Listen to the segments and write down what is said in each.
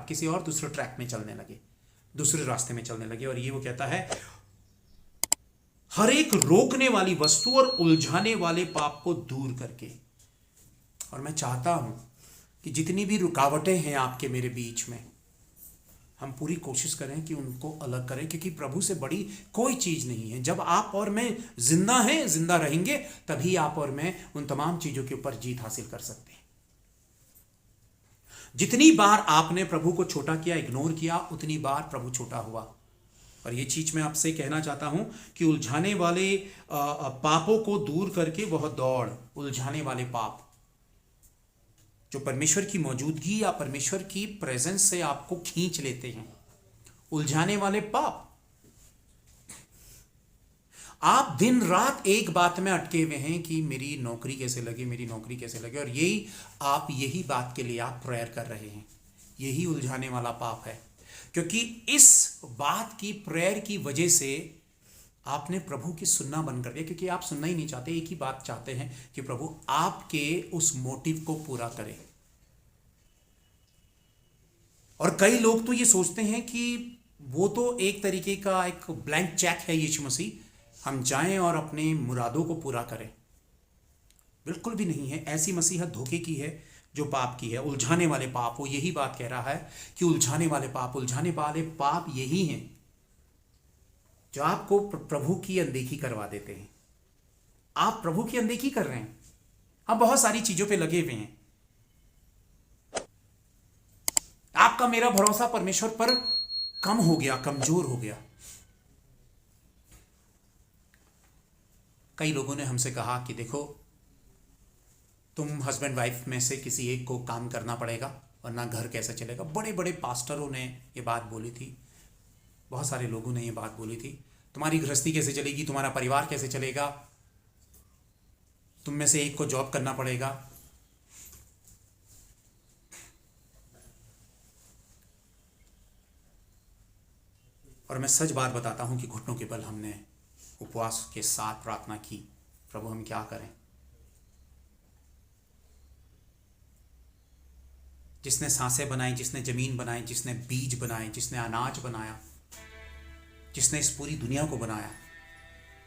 आप किसी और दूसरे ट्रैक में चलने लगे, दूसरे रास्ते में चलने लगे। और ये वो कहता है, हर एक रोकने वाली वस्तु और उलझाने वाले पाप को दूर करके। और मैं चाहता हूं कि जितनी भी रुकावटें हैं आपके मेरे बीच में, हम पूरी कोशिश करें कि उनको अलग करें, क्योंकि प्रभु से बड़ी कोई चीज नहीं है। जब आप और मैं जिंदा हैं, जिंदा रहेंगे, तभी आप और मैं उन तमाम चीजों के ऊपर जीत हासिल कर सकते हैं। जितनी बार आपने प्रभु को छोटा किया, इग्नोर किया, उतनी बार प्रभु छोटा हुआ। और ये चीज मैं आपसे कहना चाहता हूं कि उलझाने वाले पापों को दूर करके वह दौड़, उलझाने वाले पाप जो परमेश्वर की मौजूदगी या परमेश्वर की प्रेजेंस से आपको खींच लेते हैं, उलझाने वाले पाप। आप दिन रात एक बात में अटके हुए हैं कि मेरी नौकरी कैसे लगे, मेरी नौकरी कैसे लगे, और यही बात के लिए आप प्रेयर कर रहे हैं। यही उलझाने वाला पाप है, क्योंकि इस बात की प्रेयर की वजह से आपने प्रभु की सुनना बंद कर दिया, क्योंकि आप सुनना ही नहीं चाहते। एक ही बात चाहते हैं कि प्रभु आपके उस मोटिव को पूरा करें। और कई लोग तो ये सोचते हैं कि वो तो एक तरीके का एक ब्लैंक चेक है यीशु मसीह, हम जाएं और अपने मुरादों को पूरा करें। बिल्कुल भी नहीं है। ऐसी मसीहत धोखे की है जो पाप की है, उलझाने वाले पाप। वो यही बात कह रहा है कि उलझाने वाले पाप यही हैं जो आपको प्रभु की अनदेखी करवा देते हैं। आप प्रभु की अनदेखी कर रहे हैं, आप बहुत सारी चीजों पे लगे हुए हैं। आपका मेरा भरोसा परमेश्वर पर कम हो गया, कमजोर हो गया। कई लोगों ने हमसे कहा कि देखो, तुम हस्बैंड वाइफ में से किसी एक को काम करना पड़ेगा, वरना घर कैसे चलेगा। बड़े बड़े पास्टरों ने ये बात बोली थी, बहुत सारे लोगों ने ये बात बोली थी। तुम्हारी गृहस्थी कैसे चलेगी, तुम्हारा परिवार कैसे चलेगा, तुम में से एक को जॉब करना पड़ेगा। और मैं सच बात बताता हूं कि घुटनों के बल हमने उपवास के साथ प्रार्थना की, प्रभु हम क्या करें। जिसने सांसें बनाई, जिसने जमीन बनाई, जिसने बीज बनाए, जिसने अनाज बनाया, जिसने इस पूरी दुनिया को बनाया,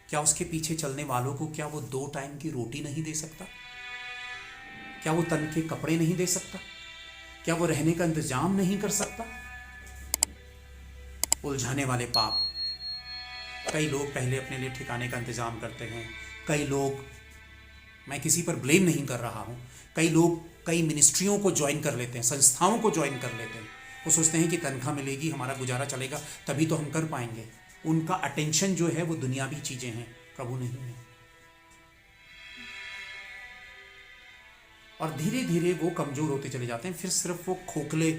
क्या उसके पीछे चलने वालों को क्या वो 2 टाइम की रोटी नहीं दे सकता? क्या वो तन के कपड़े नहीं दे सकता? क्या वो रहने का इंतजाम नहीं कर सकता? उलझाने वाले पाप। कई लोग पहले अपने लिए ठिकाने का इंतजाम करते हैं। कई लोग, मैं किसी पर ब्लेम नहीं कर रहा हूं, कई लोग कई मिनिस्ट्रियों को ज्वाइन कर लेते हैं, संस्थाओं को ज्वाइन कर लेते हैं। वो सोचते हैं कि तनख्वाह मिलेगी, हमारा गुजारा चलेगा, तभी तो हम कर पाएंगे। उनका अटेंशन जो है वो दुनियावी चीजें हैं, प्रभु नहीं है। और धीरे धीरे वो कमजोर होते चले जाते हैं। फिर सिर्फ वो खोखले,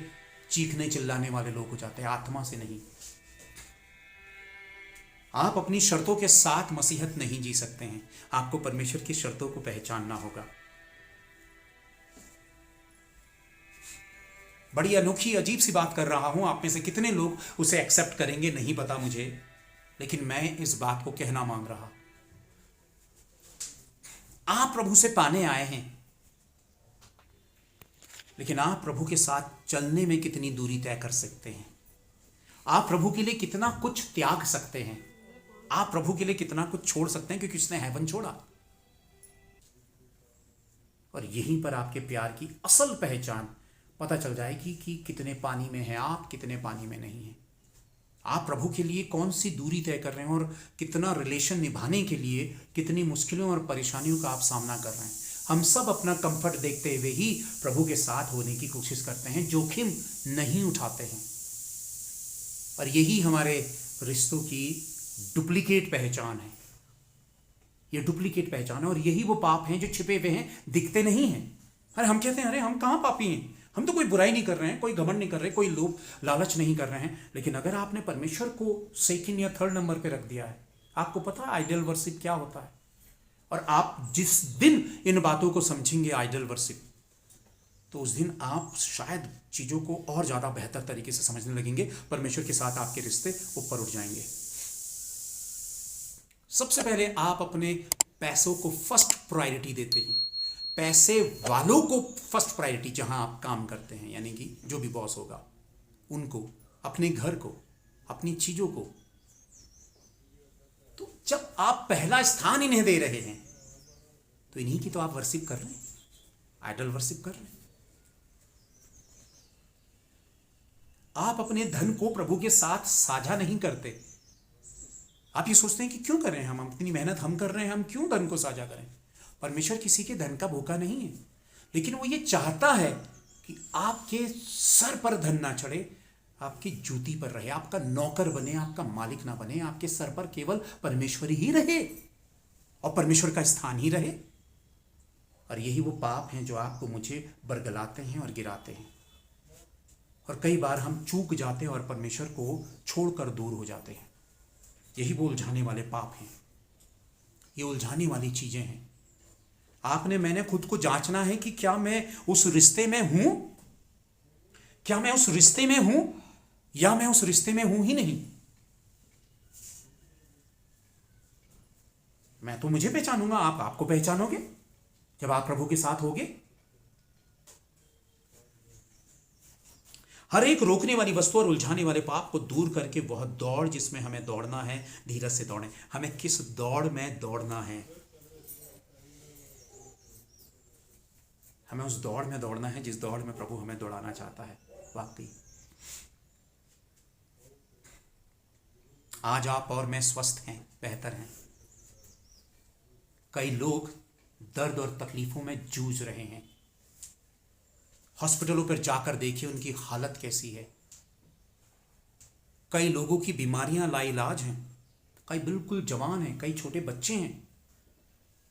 चीखने चिल्लाने वाले लोग हो जाते हैं, आत्मा से नहीं। आप अपनी शर्तों के साथ मसीहत नहीं जी सकते हैं, आपको परमेश्वर की शर्तों को पहचानना होगा। बड़ी अनोखी अजीब सी बात कर रहा हूं, आप में से कितने लोग उसे एक्सेप्ट करेंगे नहीं पता मुझे, लेकिन मैं इस बात को कहना मांग रहा। आप प्रभु से पाने आए हैं, लेकिन आप प्रभु के साथ चलने में कितनी दूरी तय कर सकते हैं? आप प्रभु के लिए कितना कुछ त्याग सकते हैं? आप प्रभु के लिए कितना कुछ छोड़ सकते हैं, क्योंकि उसने हेवन छोड़ा। और यहीं पर आपके प्यार की असल पहचान पता चल जाएगी कि कितने पानी में हैं आप, कितने पानी में नहीं हैं। आप प्रभु के लिए कौन सी दूरी तय कर रहे हैं और कितना रिलेशन निभाने के लिए कितनी मुश्किलों और परेशानियों का आप सामना कर रहे हैं। हम सब अपना कंफर्ट देखते हुए ही प्रभु के साथ होने की कोशिश करते हैं, जोखिम नहीं उठाते हैं। और यही हमारे रिश्तों की डुप्लीकेट पहचान है। ये डुप्लीकेट पहचान है, और यही वो पाप हैं जो छिपे हुए हैं, दिखते नहीं हैं। अरे हम कहते हैं, अरे हम कहाँ पापी हैं, हम तो कोई बुराई नहीं कर रहे हैं, कोई घमंड नहीं कर रहे, कोई लोभ लालच नहीं कर रहे हैं। लेकिन अगर आपने परमेश्वर को सेकंड या थर्ड नंबर पे रख दिया है, आपको पता है आइडल वर्शिप क्या होता है। और आप जिस दिन इन बातों को समझेंगे, आइडल वर्शिप, तो उस दिन आप शायद चीजों को और ज्यादा बेहतर तरीके से समझने लगेंगे। परमेश्वर के साथ आपके रिश्ते ऊपर उठ जाएंगे। सबसे पहले आप अपने पैसों को फर्स्ट प्रायोरिटी देते हैं, पैसे वालों को फर्स्ट प्रायोरिटी, जहां आप काम करते हैं, यानी कि जो भी बॉस होगा। उनको, अपने घर को, अपनी चीजों को। तो जब आप पहला स्थान इन्हें दे रहे हैं तो इन्हीं की तो आप वर्शिप कर रहे हैं, आइडल वर्शिप कर रहे हैं। आप अपने धन को प्रभु के साथ साझा नहीं करते। आप ये सोचते हैं कि क्यों कर रहे हैं, हम इतनी मेहनत हम कर रहे हैं, हम क्यों धन को साझा करें। परमेश्वर किसी के धन का भूखा नहीं है, लेकिन वो ये चाहता है कि आपके सर पर धन ना चढ़े, आपकी जूती पर रहे, आपका नौकर बने, आपका मालिक ना बने, आपके सर पर केवल परमेश्वर ही रहे और परमेश्वर का स्थान ही रहे। और यही वो पाप हैं जो आपको मुझे बरगलाते हैं और गिराते हैं। और कई बार हम चूक जाते हैं और परमेश्वर को छोड़कर दूर हो जाते हैं। यही वो उलझाने वाले पाप हैं, ये उलझाने वाली चीजें हैं। मैंने खुद को जांचना है कि क्या मैं उस रिश्ते में हूं, क्या मैं उस रिश्ते में हूं या मैं उस रिश्ते में हूं ही नहीं। मैं तो मुझे पहचानूंगा, आप आपको पहचानोगे जब आप प्रभु के साथ होगे। हर एक रोकने वाली वस्तु और उलझाने वाले पाप को दूर करके वह दौड़ जिसमें हमें दौड़ना है, धीरज से दौड़ें। हमें किस दौड़ में दौड़ना है? हमें उस दौड़ में दौड़ना है जिस दौड़ में प्रभु हमें दौड़ाना चाहता है। वाकई आज आप और मैं स्वस्थ हैं, बेहतर हैं। कई लोग दर्द और तकलीफों में जूझ रहे हैं। हॉस्पिटलों पर जाकर देखिए उनकी हालत कैसी है। कई लोगों की बीमारियां लाइलाज हैं, कई बिल्कुल जवान हैं, कई छोटे बच्चे हैं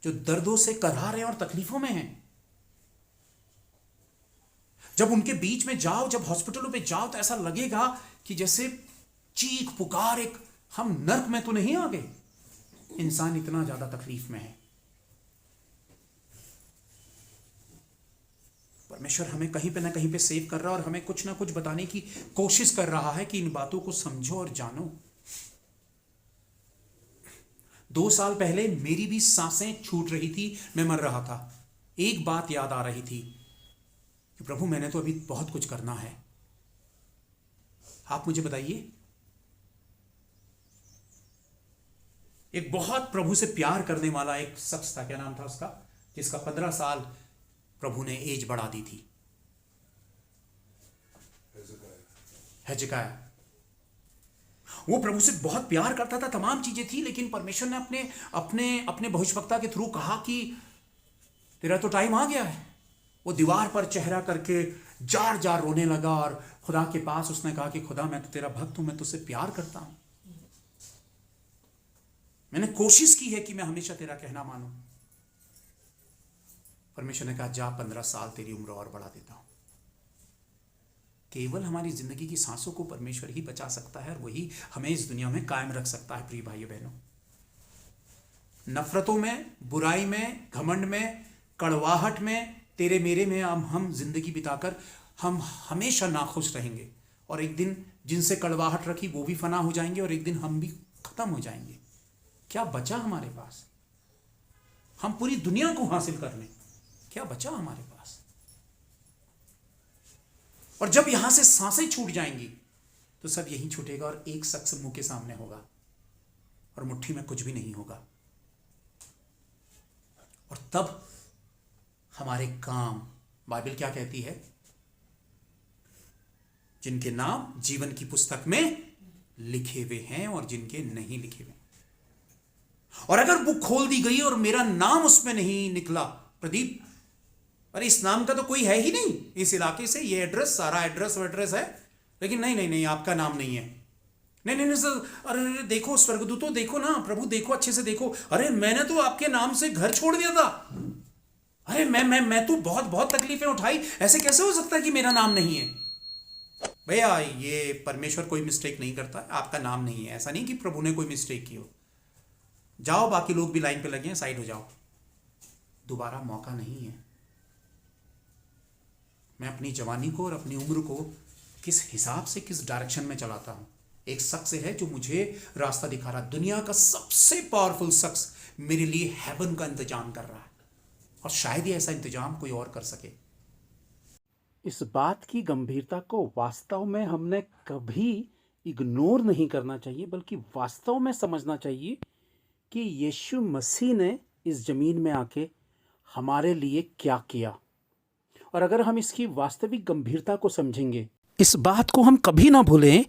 जो दर्दों से कराह हैं और तकलीफों में हैं। जब उनके बीच में जाओ, जब हॉस्पिटलों पे जाओ, तो ऐसा लगेगा कि जैसे चीख पुकार, एक हम नर्क में तो नहीं आ गए। इंसान इतना ज्यादा तकलीफ में है। परमेश्वर हमें कहीं पे ना कहीं पे सेव कर रहा है और हमें कुछ ना कुछ बताने की कोशिश कर रहा है कि इन बातों को समझो और जानो। 2 साल पहले मेरी भी सांसें छूट रही थी, मैं मर रहा था। एक बात याद आ रही थी कि प्रभु मैंने तो अभी बहुत कुछ करना है। आप मुझे बताइए, एक बहुत प्रभु से प्यार करने वाला एक शख्स था, क्या नाम था उसका, जिसका 15 साल प्रभु ने एज बढ़ा दी थी। हिजकिय्याह। वो प्रभु से बहुत प्यार करता था, तमाम चीजें थी, लेकिन परमेश्वर ने अपने अपने अपने भविष्यवक्ता के थ्रू कहा कि तेरा तो टाइम आ गया है। वो दीवार पर चेहरा करके जार जार रोने लगा और खुदा के पास उसने कहा कि खुदा मैं तो तेरा भक्त हूं, मैं तुझसे प्यार करता हूं, मैंने कोशिश की है कि मैं हमेशा तेरा कहना मानूं। परमेश्वर ने कहा जा 15 साल तेरी उम्र और बढ़ा देता हूं। केवल हमारी जिंदगी की सांसों को परमेश्वर ही बचा सकता है और वही हमें इस दुनिया में कायम रख सकता है। प्रिय भाइयों बहनों, नफरतों में, बुराई में, घमंड में, कड़वाहट में, तेरे मेरे में हम जिंदगी बिताकर हम हमेशा नाखुश रहेंगे और एक दिन जिनसे कड़वाहट रखी वो भी फना हो जाएंगे और एक दिन हम भी खत्म हो जाएंगे। क्या बचा हमारे पास? हम पूरी दुनिया को हासिल कर लें, क्या बचा हमारे पास? और जब यहां से सांसें छूट जाएंगी तो सब यहीं छूटेगा और एक शख्स मुंह के सामने होगा और मुट्ठी में कुछ भी नहीं होगा। और तब हमारे काम, बाइबल क्या कहती है, जिनके नाम जीवन की पुस्तक में लिखे हुए हैं और जिनके नहीं लिखे हुए। और अगर बुक खोल दी गई और मेरा नाम उसमें नहीं निकला, प्रदीप अरे इस नाम का तो कोई है ही नहीं इस इलाके से, ये एड्रेस सारा एड्रेस है, लेकिन नहीं आपका नाम नहीं है। नहीं सर, अरे देखो स्वर्गदूतों, देखो ना, प्रभु देखो, अच्छे से देखो, अरे मैंने तो आपके नाम से घर छोड़ दिया था, अरे मैं तो बहुत तकलीफें उठाई, ऐसे कैसे हो सकता है कि मेरा नाम नहीं है? भैया ये परमेश्वर कोई मिस्टेक नहीं करता, आपका नाम नहीं है। ऐसा नहीं कि प्रभु ने कोई मिस्टेक की हो। जाओ, बाकी लोग भी लाइन पे लगे हैं, साइड हो जाओ, दोबारा मौका नहीं है। मैं अपनी जवानी को और अपनी उम्र को किस हिसाब से, किस डायरेक्शन में चलाता हूं। एक शख्स है जो मुझे रास्ता दिखा रहा, दुनिया का सबसे पावरफुल शख्स मेरे लिए हेवन का इंतजाम कर रहा है और शायद ही ऐसा इंतजाम कोई और कर सके। इस बात की गंभीरता को वास्तव में हमने कभी इग्नोर नहीं करना चाहिए, बल्कि वास्तव में समझना चाहिए कि यीशु मसीह ने इस ज़मीन में आके हमारे लिए क्या किया। और अगर हम इसकी वास्तविक गंभीरता को समझेंगे, इस बात को हम कभी ना भूलें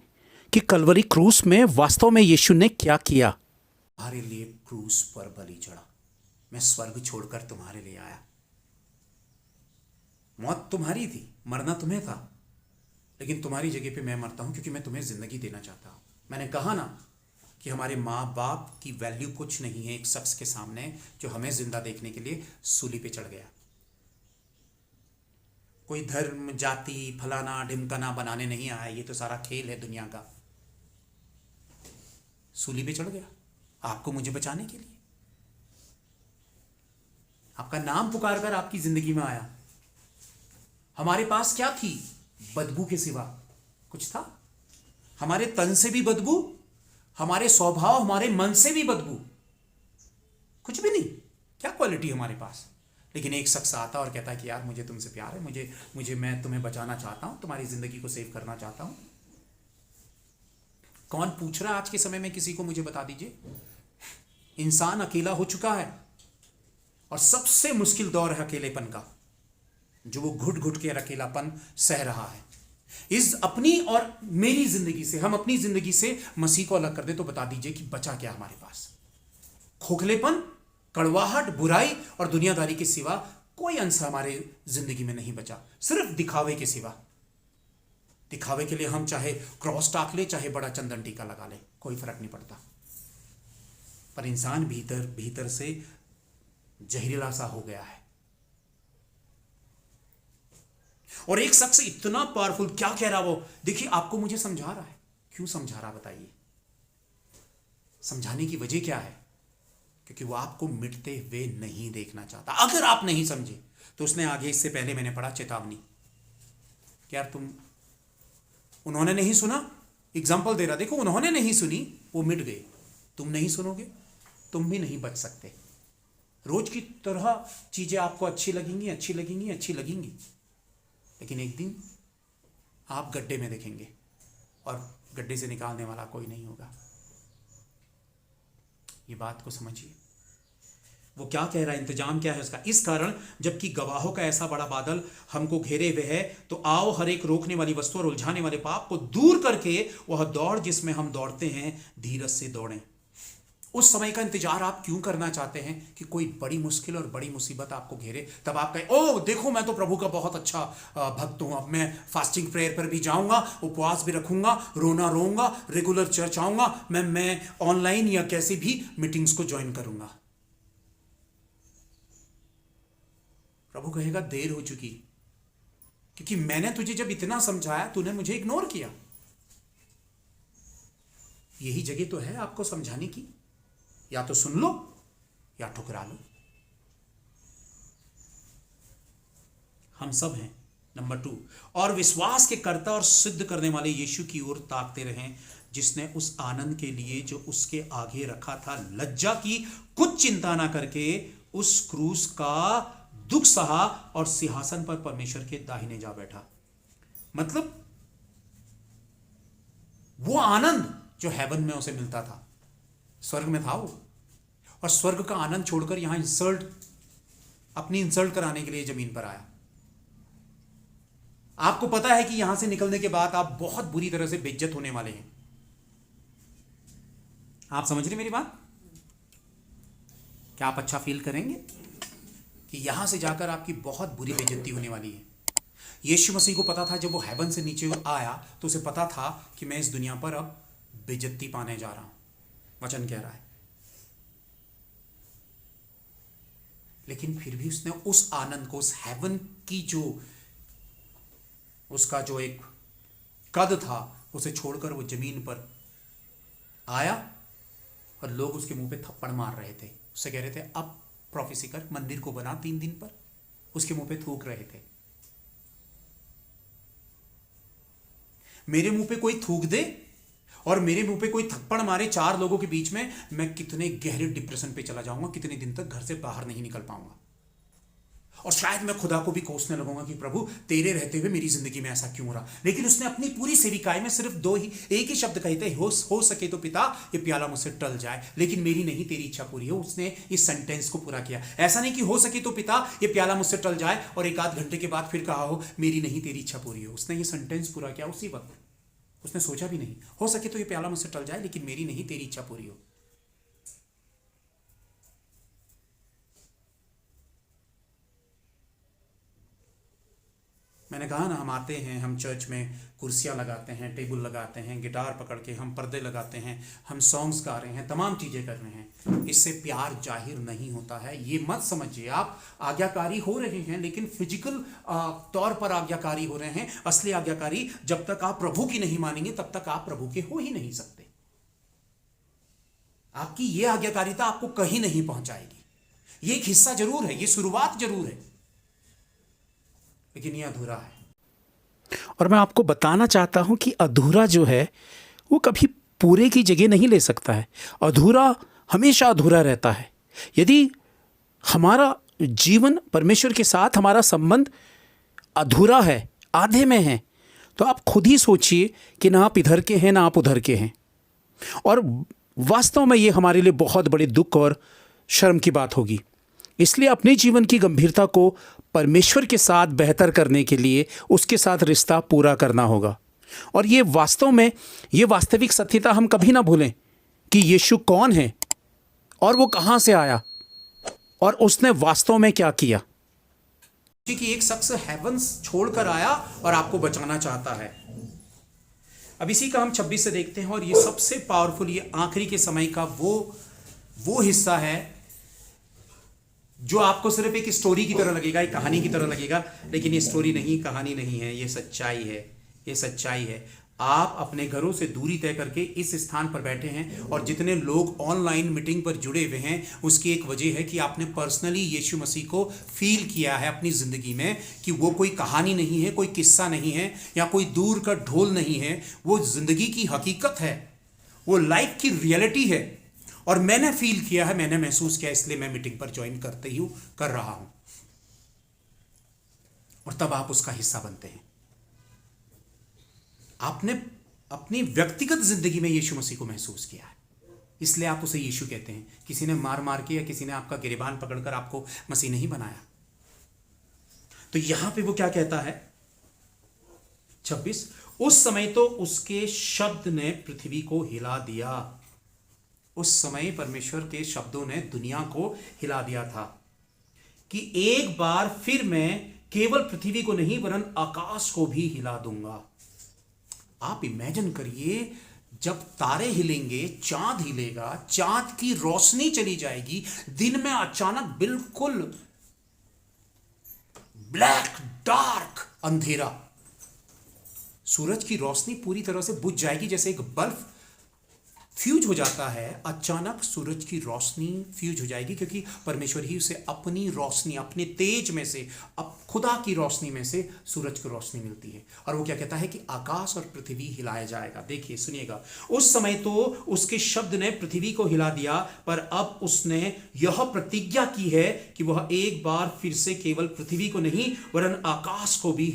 कि कलवरी क्रूस में वास्तव में यीशु ने क्या किया। तुम्हारे लिए क्रूस पर बलि चढ़ा, मैं स्वर्ग छोड़कर तुम्हारे लिए आया। मौत तुम्हारी थी, मरना तुम्हें था, लेकिन तुम्हारी जगह पे मैं मरता हूं क्योंकि मैं तुम्हें जिंदगी देना चाहता हूं। मैंने कहा ना कि हमारे माँ बाप की वैल्यू कुछ नहीं है एक शख्स के सामने जो हमें जिंदा देखने के लिए सूली पे चढ़ गया। कोई धर्म जाति फलाना ढिमकाना बनाने नहीं आया, ये तो सारा खेल है दुनिया का। सूली पे चढ़ गया आपको मुझे बचाने के लिए, आपका नाम पुकार कर आपकी जिंदगी में आया। हमारे पास क्या थी? बदबू के सिवा कुछ था? हमारे तन से भी बदबू, हमारे स्वभाव हमारे मन से भी बदबू, कुछ भी नहीं। क्या क्वालिटी हमारे पास? लेकिन एक शख्स आता और कहता है कि यार मुझे तुमसे प्यार है, मुझे मैं तुम्हें बचाना चाहता हूं, तुम्हारी जिंदगी को सेव करना चाहता हूं। कौन पूछ रहा है आज के समय में किसी को? मुझे बता दीजिए। इंसान अकेला हो चुका है और सबसे मुश्किल दौर है अकेलेपन का, जो वो घुट घुट के अकेलापन सह रहा है। इस अपनी और मेरी जिंदगी से, हम अपनी जिंदगी से मसीह को अलग कर दे तो बता दीजिए कि बचा क्या हमारे पास? खोखलेपन, कड़वाहट, बुराई और दुनियादारी के सिवा कोई अंश हमारे जिंदगी में नहीं बचा, सिर्फ दिखावे के सिवा। दिखावे के लिए हम चाहे क्रॉस टाक ले, चाहे बड़ा चंदन टीका लगा ले, कोई फर्क नहीं पड़ता। पर इंसान भीतर भीतर से जहरीला सा हो गया है। और एक शख्स इतना पावरफुल, क्या कह रहा वो? देखिए आपको मुझे समझा रहा है। क्यों समझा रहा बताइए? समझाने की वजह क्या है? क्योंकि वो आपको मिटते हुए नहीं देखना चाहता। अगर आप नहीं समझे तो उसने आगे, इससे पहले मैंने पढ़ा चेतावनी, क्या तुम, उन्होंने नहीं सुना, एग्जाम्पल दे रहा, देखो उन्होंने नहीं सुनी, वो मिट गए। तुम नहीं सुनोगे, तुम भी नहीं बच सकते। रोज की तरह चीजें आपको अच्छी लगेंगी, अच्छी लगेंगी, अच्छी लगेंगी, लेकिन एक दिन आप गड्ढे में देखेंगे और गड्ढे से निकालने वाला कोई नहीं होगा। ये बात को समझिए। वो क्या कह रहा है, इंतजाम क्या है उसका? इस कारण जबकि गवाहों का ऐसा बड़ा बादल हमको घेरे हुए है, तो आओ हर एक रोकने वाली वस्तु और उलझाने वाले पाप को दूर करके वह दौड़ जिसमें हम दौड़ते हैं, धीरज से दौड़ें। उस समय का इंतजार आप क्यों करना चाहते हैं कि कोई बड़ी मुश्किल और बड़ी मुसीबत आपको घेरे, तब आप कहें ओह देखो मैं तो प्रभु का बहुत अच्छा भक्त हूं, अब मैं फास्टिंग प्रेयर पर भी जाऊंगा, उपवास भी रखूंगा, रोना रोऊंगा, रेगुलर चर्च आऊंगा, मैं ऑनलाइन या कैसे भी मीटिंग्स को ज्वाइन करूंगा। प्रभु कहेगा देर हो चुकी, क्योंकि मैंने तुझे जब इतना समझाया तूने मुझे इग्नोर किया। यही जगह तो है आपको समझाने की, या तो सुन लो या ठुकरा लो। हम सब हैं। नंबर 2, और विश्वास के कर्ता और सिद्ध करने वाले यीशु की ओर ताकते रहें, जिसने उस आनंद के लिए जो उसके आगे रखा था लज्जा की कुछ चिंता ना करके उस क्रूस का दुख सहा और सिंहासन पर परमेश्वर के दाहिने जा बैठा। मतलब वो आनंद जो हेवन में उसे मिलता था, स्वर्ग में था वो, और स्वर्ग का आनंद छोड़कर यहां अपनी इंसल्ट कराने के लिए जमीन पर आया। आपको पता है कि यहां से निकलने के बाद आप बहुत बुरी तरह से बेइज्जत होने वाले हैं। आप समझ रहे मेरी बात? क्या आप अच्छा फील करेंगे कि यहां से जाकर आपकी बहुत बुरी बेइज्जती होने वाली है? यीशु मसीह को पता था, जब वो हेवन से नीचे आया तो उसे पता था कि मैं इस दुनिया पर अब बेइज्जती पाने जा रहा हूं, वचन कह रहा है। लेकिन फिर भी उसने उस आनंद को, उस हेवन की जो उसका जो एक कद था, उसे छोड़कर वो जमीन पर आया और लोग उसके मुंह पे थप्पड़ मार रहे थे। उससे कह रहे थे अब प्रोफेसी कर, मंदिर को बना 3 दिन पर। उसके मुंह पे थूक रहे थे। मेरे मुंह पे कोई थूक दे और मेरे मुंह पे कोई थप्पड़ मारे 4 लोगों के बीच में, मैं कितने गहरे डिप्रेशन पे चला जाऊंगा, कितने दिन तक घर से बाहर नहीं निकल पाऊंगा। और शायद मैं खुदा को भी कोसने लगूंगा कि प्रभु तेरे रहते हुए मेरी जिंदगी में ऐसा क्यों हो रहा। लेकिन उसने अपनी पूरी सेविकाई में सिर्फ एक ही शब्द कहे थे, हो सके तो पिता ये प्याला मुझसे टल जाए, लेकिन मेरी नहीं तेरी इच्छा पूरी हो। उसने इस सेंटेंस को पूरा किया। ऐसा नहीं कि हो सके तो पिता ये प्याला मुझसे टल जाए और एक आध घंटे के बाद फिर कहा हो मेरी नहीं तेरी इच्छा पूरी हो। उसने ये सेंटेंस पूरा किया उसी वक्त। उसने सोचा भी नहीं, हो सके तो ये प्याला मुझसे टल जाए लेकिन मेरी नहीं तेरी इच्छा पूरी हो। मैंने कहा ना, हम आते हैं, हम चर्च में कुर्सियाँ लगाते हैं, टेबल लगाते हैं, गिटार पकड़ के हम पर्दे लगाते हैं, हम सॉन्ग्स गा रहे हैं, तमाम चीज़ें कर रहे हैं। इससे प्यार जाहिर नहीं होता है। ये मत समझिए आप आज्ञाकारी हो रहे हैं, लेकिन फिजिकल तौर पर आज्ञाकारी हो रहे हैं। असली आज्ञाकारी जब तक आप प्रभु की नहीं मानेंगे तब तक आप प्रभु के हो ही नहीं सकते। आपकी ये आज्ञाकारिता आपको कहीं नहीं पहुंचाएगी। ये एक हिस्सा जरूर है, ये शुरुआत जरूर है, लेकिन ये अधूरा है। और मैं आपको बताना चाहता हूं कि अधूरा जो है वो कभी पूरे की जगह नहीं ले सकता है। अधूरा हमेशा अधूरा रहता है। यदि हमारा जीवन परमेश्वर के साथ हमारा संबंध अधूरा है, आधे में है, तो आप खुद ही सोचिए कि ना आप इधर के हैं ना आप उधर के हैं। और वास्तव में ये हमारे लिए बहुत बड़े दुख और शर्म की बात होगी। इसलिए अपने जीवन की गंभीरता को परमेश्वर के साथ बेहतर करने के लिए उसके साथ रिश्ता पूरा करना होगा। और ये वास्तव में ये वास्तविक सत्यता हम कभी ना भूलें कि यीशु कौन है और वो कहाँ से आया और उसने वास्तव में क्या किया। कि एक शख्स हेवंस छोड़कर आया और आपको बचाना चाहता है। अब इसी का हम 26 से देखते हैं, और ये सबसे पावरफुल, ये आखिरी के समय का वो हिस्सा है जो आपको सिर्फ एक स्टोरी की तरह लगेगा, एक कहानी की तरह लगेगा, लेकिन ये स्टोरी नहीं, कहानी नहीं है, ये सच्चाई है। ये सच्चाई है। आप अपने घरों से दूरी तय करके इस स्थान पर बैठे हैं, और जितने लोग ऑनलाइन मीटिंग पर जुड़े हुए हैं उसकी एक वजह है कि आपने पर्सनली यीशु मसीह को फील किया है अपनी ज़िंदगी में, कि वो कोई कहानी नहीं है, कोई किस्सा नहीं है, या कोई दूर का ढोल नहीं है। वो ज़िंदगी की हकीकत है, वो लाइफ की रियलिटी है। और मैंने फील किया है, मैंने महसूस किया, इसलिए मैं मीटिंग पर ज्वाइन कर रहा हूं। और तब आप उसका हिस्सा बनते हैं। आपने अपनी व्यक्तिगत जिंदगी में यीशु मसीह को महसूस किया है, इसलिए आप उसे यीशु कहते हैं। किसी ने मार मार के या किसी ने आपका गिरेबान पकड़कर आपको मसीह नहीं बनाया। तो यहां पे वो क्या कहता है 26, उस समय तो उसके शब्द ने पृथ्वी को हिला दिया। उस समय परमेश्वर के शब्दों ने दुनिया को हिला दिया था कि एक बार फिर मैं केवल पृथ्वी को नहीं वरन आकाश को भी हिला दूंगा। आप इमेजिन करिए, जब तारे हिलेंगे, चांद हिलेगा, चांद की रोशनी चली जाएगी, दिन में अचानक बिल्कुल ब्लैक डार्क अंधेरा, सूरज की रोशनी पूरी तरह से बुझ जाएगी। जैसे एक बल्ब फ्यूज हो जाता है, अचानक सूरज की रोशनी फ्यूज हो जाएगी, क्योंकि परमेश्वर ही उसे अपनी रोशनी, अपने तेज में से, खुदा की रोशनी में से सूरज को रोशनी मिलती है। और वो क्या कहता है कि आकाश और पृथ्वी हिलाया जाएगा। देखिए, सुनिएगा, उस समय तो उसके शब्द ने पृथ्वी को हिला दिया, पर अब उसने यह प्रतिज्ञा की है कि वह एक बार फिर से केवल पृथ्वी को नहीं वरन आकाश को भी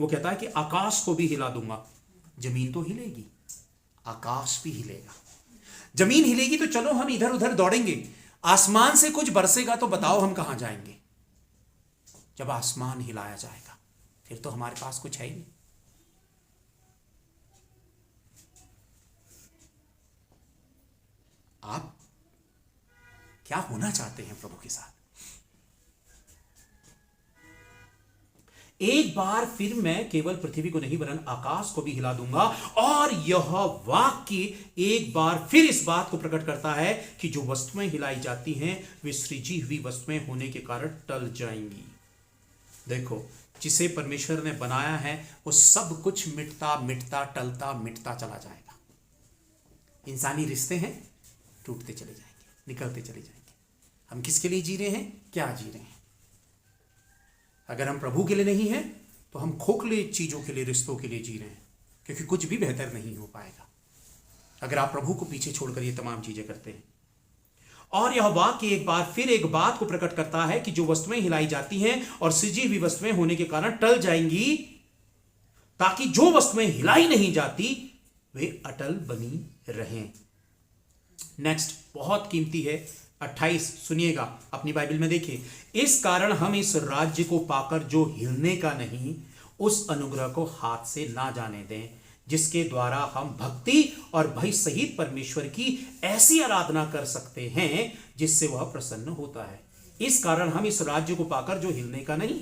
वो कहता है कि आकाश को भी हिला दूंगा। जमीन तो हिलेगी, आकाश भी हिलेगा। जमीन हिलेगी तो चलो हम इधर उधर दौड़ेंगे, आसमान से कुछ बरसेगा तो बताओ हम कहां जाएंगे। जब आसमान हिलाया जाएगा फिर तो हमारे पास कुछ है ही नहीं। आप क्या होना चाहते हैं प्रभु के साथ? एक बार फिर मैं केवल पृथ्वी को नहीं वरन आकाश को भी हिला दूंगा। और यह वाक्य एक बार फिर इस बात को प्रकट करता है कि जो वस्तुएं हिलाई जाती हैं वे सृजी हुई वस्तुएं होने के कारण टल जाएंगी। देखो, जिसे परमेश्वर ने बनाया है वो सब कुछ मिटता मिटता टलता मिटता चला जाएगा। इंसानी रिश्ते हैं, टूटते चले जाएंगे, निकलते चले जाएंगे। हम किसके लिए जी रहे हैं, क्या जी रहे हैं? अगर हम प्रभु के लिए नहीं हैं तो हम खोखले चीजों के लिए, रिश्तों के लिए जी रहे हैं, क्योंकि कुछ भी बेहतर नहीं हो पाएगा अगर आप प्रभु को पीछे छोड़कर ये तमाम चीजें करते हैं। और यह वाक्य एक बार फिर एक बात को प्रकट करता है कि जो वस्तुएं हिलाई जाती हैं और सजी हुई वस्तुएं होने के कारण टल जाएंगी, ताकि जो वस्तुएं हिलाई नहीं जाती वे अटल बनी रहें। नेक्स्ट बहुत कीमती है 28, सुनिएगा अपनी बाइबल में देखिए। इस कारण हम इस राज्य को पाकर जो हिलने का नहीं, उस अनुग्रह को हाथ से ना जाने दें, जिसके द्वारा हम भक्ति और भय सहित परमेश्वर की ऐसी आराधना कर सकते हैं जिससे वह प्रसन्न होता है। इस कारण हम इस राज्य को पाकर जो हिलने का नहीं।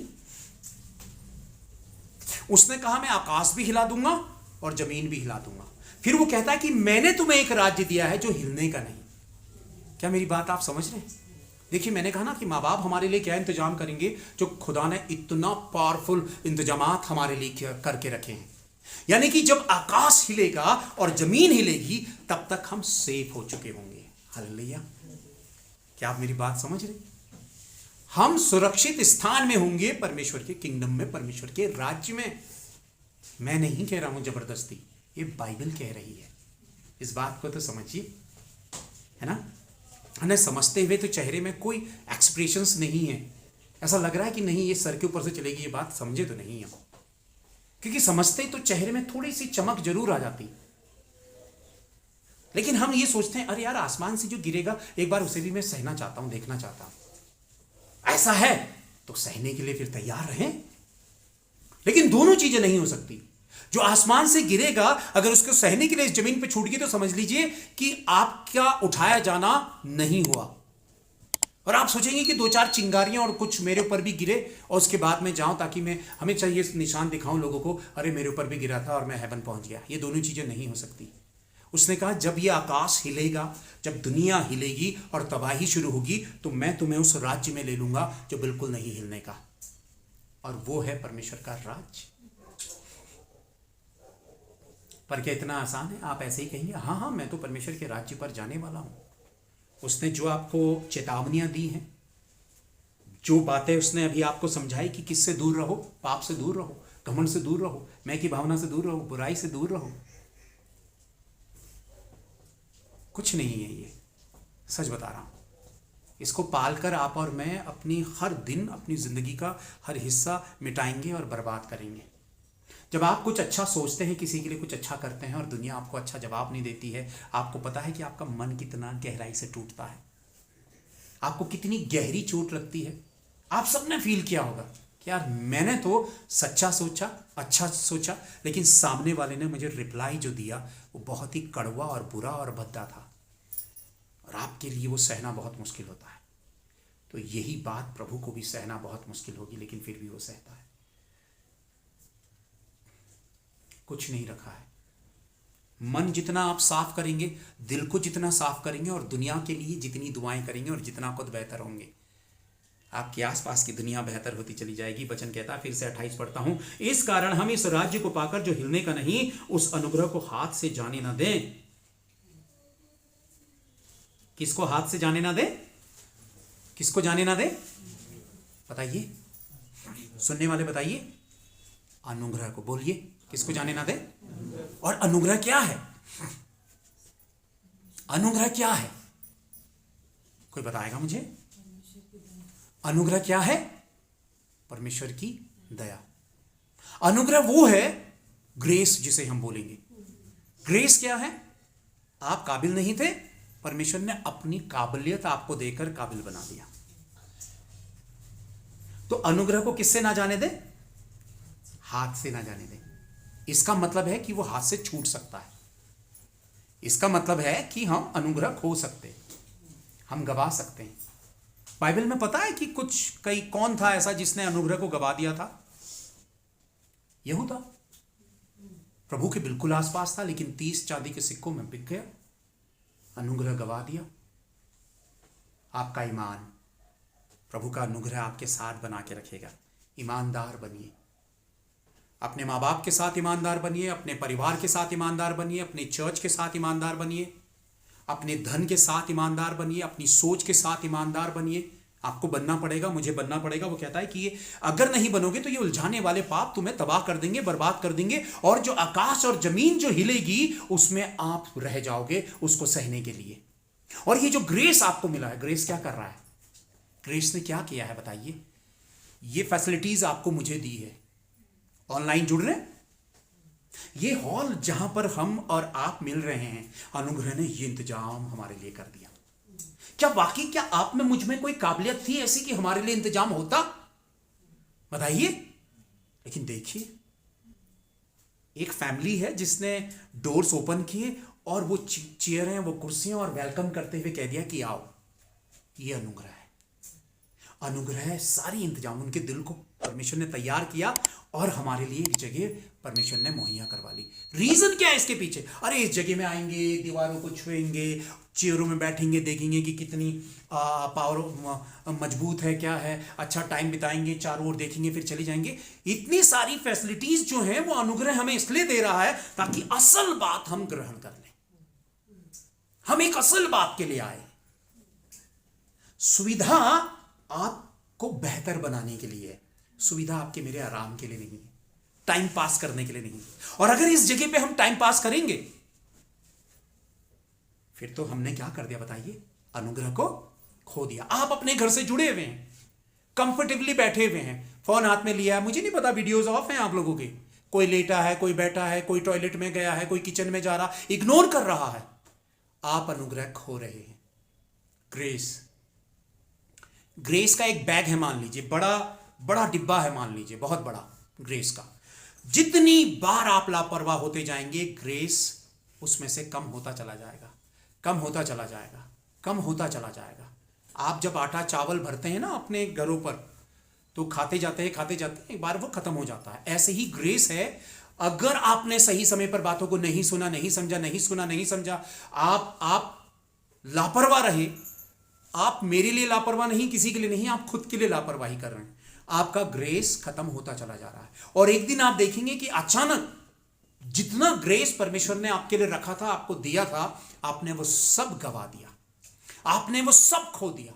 उसने कहा मैं आकाश भी हिला दूंगा और जमीन भी हिला दूंगा। फिर वो कहता है कि मैंने तुम्हें एक राज्य दिया है जो हिलने का नहीं। क्या मेरी बात आप समझ रहे हैं? देखिए, मैंने कहा ना कि माँ बाप हमारे लिए क्या इंतजाम करेंगे, जो खुदा ने इतना पावरफुल इंतजामात हमारे लिए करके रखे हैं। यानी कि जब आकाश हिलेगा और जमीन हिलेगी तब तक हम सेफ हो चुके होंगे। हालेलुया। क्या आप मेरी बात समझ रहे? हम सुरक्षित स्थान में होंगे परमेश्वर के किंगडम में, परमेश्वर के राज्य में। मैं नहीं कह रहा हूं जबरदस्ती, ये बाइबल कह रही है। इस बात को तो समझिए, है ना? हमें समझते हुए तो चेहरे में कोई एक्सप्रेशंस नहीं है। ऐसा लग रहा है कि नहीं ये सर के ऊपर से चलेगी ये बात, समझे तो नहीं हम। क्योंकि समझते तो चेहरे में थोड़ी सी चमक जरूर आ जाती, लेकिन हम ये सोचते हैं अरे यार आसमान से जो गिरेगा एक बार उसे भी मैं सहना चाहता हूं, देखना चाहता हूं। ऐसा है तो सहने के लिए फिर तैयार रहें। लेकिन दोनों चीजें नहीं हो सकती। जो आसमान से गिरेगा अगर उसको सहने के लिए इस जमीन पे छूट गई तो समझ लीजिए कि आपका उठाया जाना नहीं हुआ। और आप सोचेंगे कि 2-4 चिंगारियां और कुछ मेरे ऊपर भी गिरे और उसके बाद मैं जाऊं ताकि मैं हमें चाहिए निशान दिखाऊं लोगों को, अरे मेरे ऊपर भी गिरा था और मैं हेवन पहुंच गया। ये दोनों चीजें नहीं हो सकती। उसने कहा जब ये आकाश हिलेगा, जब दुनिया हिलेगी और तबाही शुरू होगी, तो मैं तुम्हें उस राज्य में ले लूंगा जो बिल्कुल नहीं हिलने का, और वो है परमेश्वर का राज्य। पर क्या इतना आसान है? आप ऐसे ही कहेंगे हाँ हाँ मैं तो परमेश्वर के राज्य पर जाने वाला हूं। उसने जो आपको चेतावनियां दी हैं, जो बातें उसने अभी आपको समझाई कि किससे दूर रहो, पाप से दूर रहो, घमंड से दूर रहो, मैं की भावना से दूर रहो, बुराई से दूर रहो, कुछ नहीं है ये, सच बता रहा हूं। इसको पालकर आप और मैं अपनी हर दिन अपनी जिंदगी का हर हिस्सा मिटाएंगे और बर्बाद करेंगे। जब आप कुछ अच्छा सोचते हैं, किसी के लिए कुछ अच्छा करते हैं और दुनिया आपको अच्छा जवाब नहीं देती है, आपको पता है कि आपका मन कितना गहराई से टूटता है, आपको कितनी गहरी चोट लगती है। आप सबने फील किया होगा कि यार मैंने तो सच्चा सोचा, अच्छा सोचा, लेकिन सामने वाले ने मुझे रिप्लाई जो दिया वो बहुत ही कड़वा और बुरा और भद्दा था, और आपके लिए वो सहना बहुत मुश्किल होता है। तो यही बात प्रभु को भी सहना बहुत मुश्किल होगी, लेकिन फिर भी वो सहता है। कुछ नहीं रखा है। मन जितना आप साफ करेंगे, दिल को जितना साफ करेंगे और दुनिया के लिए जितनी दुआएं करेंगे और जितना खुद बेहतर होंगे, आपके आसपास की दुनिया बेहतर होती चली जाएगी। वचन कहता है, फिर से 28 पढ़ता हूं, इस कारण हम इस राज्य को पाकर जो हिलने का नहीं, उस अनुग्रह को हाथ से जाने ना दें। किसको हाथ से जाने ना दें? किसको जाने ना दें? बताइए, सुनने वाले बताइए। अनुग्रह को बोलिए, किसको जाने ना दे? और अनुग्रह क्या है? अनुग्रह क्या है? कोई बताएगा मुझे? अनुग्रह क्या है? परमेश्वर की दया। अनुग्रह वो है, ग्रेस जिसे हम बोलेंगे। ग्रेस क्या है? आप काबिल नहीं थे, परमेश्वर ने अपनी काबिलियत आपको देकर काबिल बना दिया। तो अनुग्रह को किससे ना जाने दे? हाथ से ना जाने दे। इसका मतलब है कि वो हाथ से छूट सकता है। इसका मतलब है कि हम अनुग्रह खो सकते हैं, हम गवा सकते हैं। बाइबल में पता है कि कौन था ऐसा जिसने अनुग्रह को गवा दिया था? यहूदा। प्रभु के बिल्कुल आसपास था, लेकिन 30 चांदी के सिक्कों में बिक गया, अनुग्रह गवा दिया। आपका ईमान प्रभु का अनुग्रह आपके साथ बना के रखेगा। ईमानदार बनिए, अपने माँ बाप के साथ ईमानदार बनिए, अपने परिवार के साथ ईमानदार बनिए, अपने चर्च के साथ ईमानदार बनिए, अपने धन के साथ ईमानदार बनिए, अपनी सोच के साथ ईमानदार बनिए। आपको बनना पड़ेगा, मुझे बनना पड़ेगा। वो कहता है कि ये अगर नहीं बनोगे तो ये उलझाने वाले पाप तुम्हें तबाह कर देंगे, बर्बाद कर देंगे, और जो आकाश और जमीन जो हिलेगी उसमें आप रह जाओगे उसको सहने के लिए। और ये जो ग्रेस आपको मिला है, ग्रेस क्या कर रहा है? ग्रेस ने क्या किया है बताइए? ये फैसिलिटीज आपको मुझे दी है। ऑनलाइन जुड़ रहे हैं, ये हॉल जहां पर हम और आप मिल रहे हैं, अनुग्रह ने ये इंतजाम हमारे लिए कर दिया। क्या वाकई, क्या आप में मुझ में कोई काबिलियत थी ऐसी कि हमारे लिए इंतजाम होता? बताइए। लेकिन देखिए, एक फैमिली है जिसने डोर्स ओपन किए और वो चेयर हैं, वो कुर्सियां, और वेलकम करते हुए कह दिया कि आओ। ये अनुग्रह है। अनुग्रह, सारी इंतजाम उनके दिल को परमेश्वर ने तैयार किया और हमारे लिए एक जगह परमेश्वर ने मुहैया करवा ली। रीजन क्या है इसके पीछे? अरे इस जगह में आएंगे, दीवारों को छुएंगे, चेयरों में बैठेंगे, देखेंगे कि कितनी पावर मजबूत है, क्या है, अच्छा टाइम बिताएंगे, चारों ओर देखेंगे, फिर चले जाएंगे। इतनी सारी फैसिलिटीज जो हैं वो अनुग्रह हमें इसलिए दे रहा है ताकि असल बात हम ग्रहण कर लें। हम एक असल बात के लिए आए। सुविधा आपको बेहतर बनाने के लिए है, सुविधा आपके मेरे आराम के लिए नहीं है, टाइम पास करने के लिए नहीं। और अगर इस जगह पे हम टाइम पास करेंगे, फिर तो हमने क्या कर दिया बताइए? अनुग्रह को खो दिया। आप अपने घर से जुड़े हुए हैं, कंफर्टेबली बैठे हुए हैं, फोन हाथ में लिया है, मुझे नहीं पता वीडियोस ऑफ हैं आप लोगों के, कोई लेटा है, कोई बैठा है, कोई टॉयलेट में गया है, कोई किचन में जा रहा, इग्नोर कर रहा है। आप अनुग्रह खो रहे हैं। ग्रेस, ग्रेस का एक बैग है मान लीजिए, बड़ा बड़ा डिब्बा है मान लीजिए, बहुत बड़ा ग्रेस का। जितनी बार आप लापरवाह होते जाएंगे, ग्रेस उसमें से कम होता चला जाएगा, कम होता चला जाएगा, कम होता चला जाएगा। आप जब आटा चावल भरते हैं ना अपने घरों पर, तो खाते जाते हैं, एक बार वो खत्म हो जाता है। ऐसे ही ग्रेस है, अगर आपने सही समय पर बातों को नहीं सुना, नहीं समझा, नहीं समझा, आप लापरवाह रहे। आप मेरे लिए लापरवाह नहीं, किसी के लिए नहीं, आप खुद के लिए लापरवाही कर रहे हैं। आपका ग्रेस खत्म होता चला जा रहा है। और एक दिन आप देखेंगे कि अचानक जितना ग्रेस परमेश्वर ने आपके लिए रखा था, आपको दिया था, आपने वो सब गवा दिया, आपने वो सब खो दिया।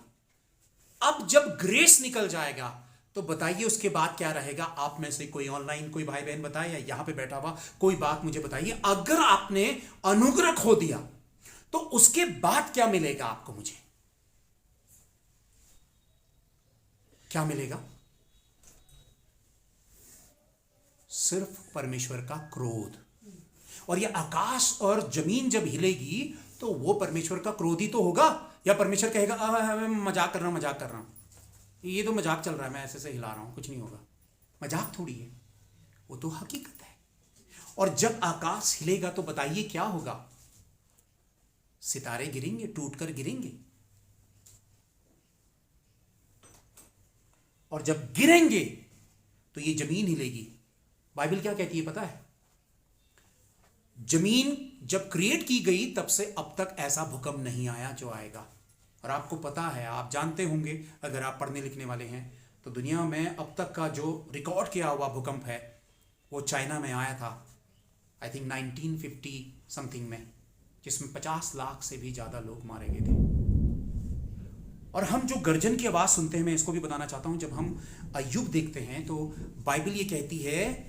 अब जब ग्रेस निकल जाएगा तो बताइए उसके बाद क्या रहेगा? आप में से कोई ऑनलाइन कोई भाई बहन बताए, या यहां पे बैठा हुआ कोई बात मुझे बताइए, अगर आपने अनुग्रह खो दिया तो उसके बाद क्या मिलेगा आपको? मुझे क्या मिलेगा? सिर्फ परमेश्वर का क्रोध। और ये आकाश और जमीन जब हिलेगी तो वो परमेश्वर का क्रोध ही तो होगा, या परमेश्वर कहेगा मैं मजाक कर रहा हूं, ये तो मजाक चल रहा है, मैं ऐसे से हिला रहा हूं, कुछ नहीं होगा। मजाक थोड़ी है, वो तो हकीकत है। और जब आकाश हिलेगा तो बताइए क्या होगा? सितारे गिरेंगे, टूटकर गिरेंगे। और जब गिरेंगे तो ये जमीन हिलेगी। बाइबल क्या कहती है पता है? जमीन जब क्रिएट की गई तब से अब तक ऐसा भूकंप नहीं आया जो आएगा। और आपको पता है, आप जानते होंगे अगर आप पढ़ने लिखने वाले हैं, तो दुनिया में अब तक का जो रिकॉर्ड किया हुआ भूकंप है वो चाइना में आया था, आई थिंक 1950 समथिंग में, जिसमें 50 लाख से भी ज़्यादा लोग मारे गए थे। और हम जो गर्जन की आवाज़ सुनते हैं, मैं इसको भी बताना चाहता हूँ, जब हम अय्यूब देखते हैं तो बाइबल ये कहती है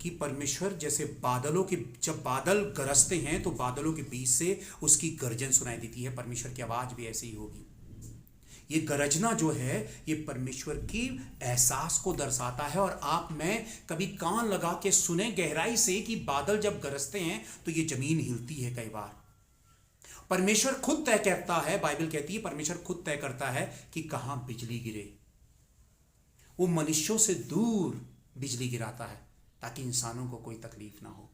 कि परमेश्वर जैसे बादलों के, जब बादल गरजते हैं तो बादलों के बीच से उसकी गर्जन सुनाई देती है। परमेश्वर की आवाज़ भी ऐसी ही होगी। ये गरजना जो है ये परमेश्वर की एहसास को दर्शाता है। और आप मैं कभी कान लगा के सुने गहराई से कि बादल जब गरजते हैं तो ये जमीन हिलती है। कई बार परमेश्वर खुद तय करता है, बाइबल कहती है परमेश्वर खुद तय करता है कि कहां बिजली गिरे। वो मनुष्यों से दूर बिजली गिराता है ताकि इंसानों को कोई तकलीफ ना हो।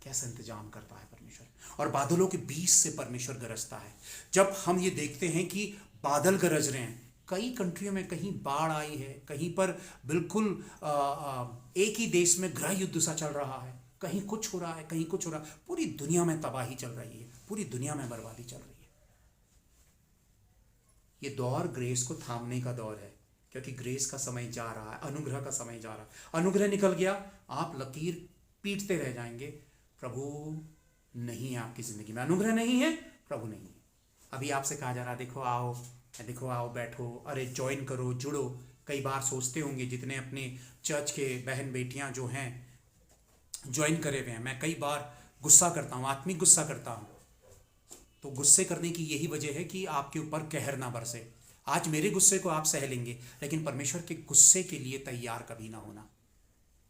कैसा इंतजाम करता है परमेश्वर। और बादलों के बीच से परमेश्वर गरजता है। जब हम ये देखते हैं कि बादल गरज रहे हैं, कई कंट्रियों में कहीं बाढ़ आई है, कहीं पर बिल्कुल एक ही देश में गृह युद्ध सा चल रहा है, कहीं कुछ हो रहा है, कहीं कुछ हो रहा है, पूरी दुनिया में तबाही चल रही है, पूरी दुनिया में बर्बादी चल रही है। ये दौर ग्रेस को थामने का दौर है, क्योंकि ग्रेस का समय जा रहा है, अनुग्रह का समय जा रहा है। अनुग्रह निकल गया, आप लकीर पीटते रह जाएंगे, प्रभु नहीं है आपकी जिंदगी में, अनुग्रह नहीं है, प्रभु नहीं है। अभी आपसे कहा जा रहा है देखो आओ बैठो, अरे ज्वाइन करो, जुड़ो। कई बार सोचते होंगे जितने अपने चर्च के बहन बेटियां जो हैं ज्वाइन करे हुए हैं, मैं कई बार गुस्सा करता हूँ, आत्मिक गुस्सा करता हूँ तो गुस्से करने की यही वजह है कि आपके ऊपर कहर ना बरसे। आज मेरे गुस्से को आप सह लेंगे, लेकिन परमेश्वर के गुस्से के लिए तैयार कभी ना होना।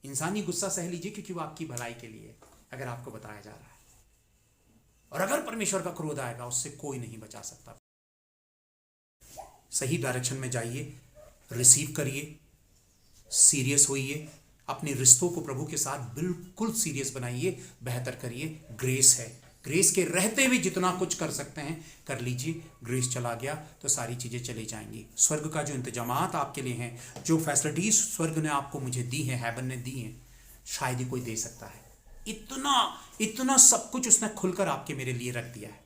इंसानी गुस्सा सह लीजिए क्योंकि वो आपकी भलाई के लिए है, अगर आपको बताया जा रहा है। और अगर परमेश्वर का क्रोध आएगा, उससे कोई नहीं बचा सकता। सही डायरेक्शन में जाइए, रिसीव करिए, सीरियस होइए, अपने रिश्तों को प्रभु के साथ बिल्कुल सीरियस बनाइए, बेहतर करिए। ग्रेस है, ग्रेस के रहते हुए जितना कुछ कर सकते हैं कर लीजिए। ग्रेस चला गया तो सारी चीज़ें चली जाएंगी। स्वर्ग का जो इंतजामात आपके लिए हैं, जो फैसिलिटीज स्वर्ग ने आपको मुझे दी हैं, हेवन ने दी हैं, शायद ही कोई दे सकता है। इतना इतना सब कुछ उसने खुलकर आपके मेरे लिए रख दिया है।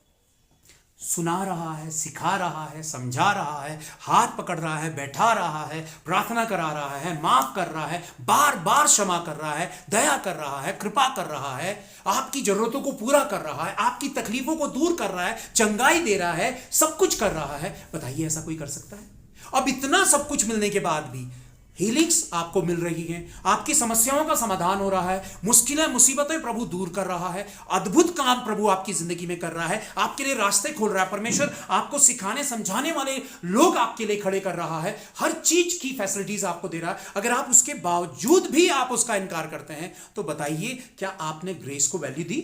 सुना रहा है, सिखा रहा है, समझा रहा है, हाथ पकड़ रहा है, बैठा रहा है, प्रार्थना करा रहा है, माफ कर रहा है, बार बार क्षमा कर रहा है, दया कर रहा है, कृपा कर रहा है, आपकी जरूरतों को पूरा कर रहा है, आपकी तकलीफों को दूर कर रहा है, चंगाई दे रहा है, सब कुछ कर रहा है। बताइए ऐसा कोई कर सकता है? अब इतना सब कुछ मिलने के बाद भी हीलिंग्स आपको मिल रही हैं, आपकी समस्याओं का समाधान हो रहा है, मुश्किलें मुसीबतें प्रभु दूर कर रहा है, अद्भुत काम प्रभु आपकी जिंदगी में कर रहा है, आपके लिए रास्ते खोल रहा है। परमेश्वर आपको सिखाने समझाने वाले लोग आपके लिए खड़े कर रहा है, हर चीज की फैसिलिटीज आपको दे रहा है। अगर आप उसके बावजूद भी आप उसका इनकार करते हैं तो बताइए, क्या आपने ग्रेस को वैल्यू दी?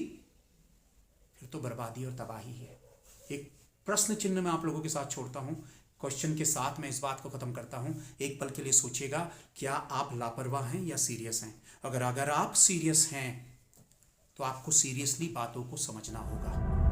फिर तो बर्बादी और तबाही है। एक प्रश्न चिन्ह मैं आप लोगों के साथ छोड़ता हूं। क्वेश्चन के साथ मैं इस बात को खत्म करता हूं। एक पल के लिए सोचिएगा, क्या आप लापरवाह हैं या सीरियस हैं? अगर आप सीरियस हैं तो आपको सीरियसली बातों को समझना होगा।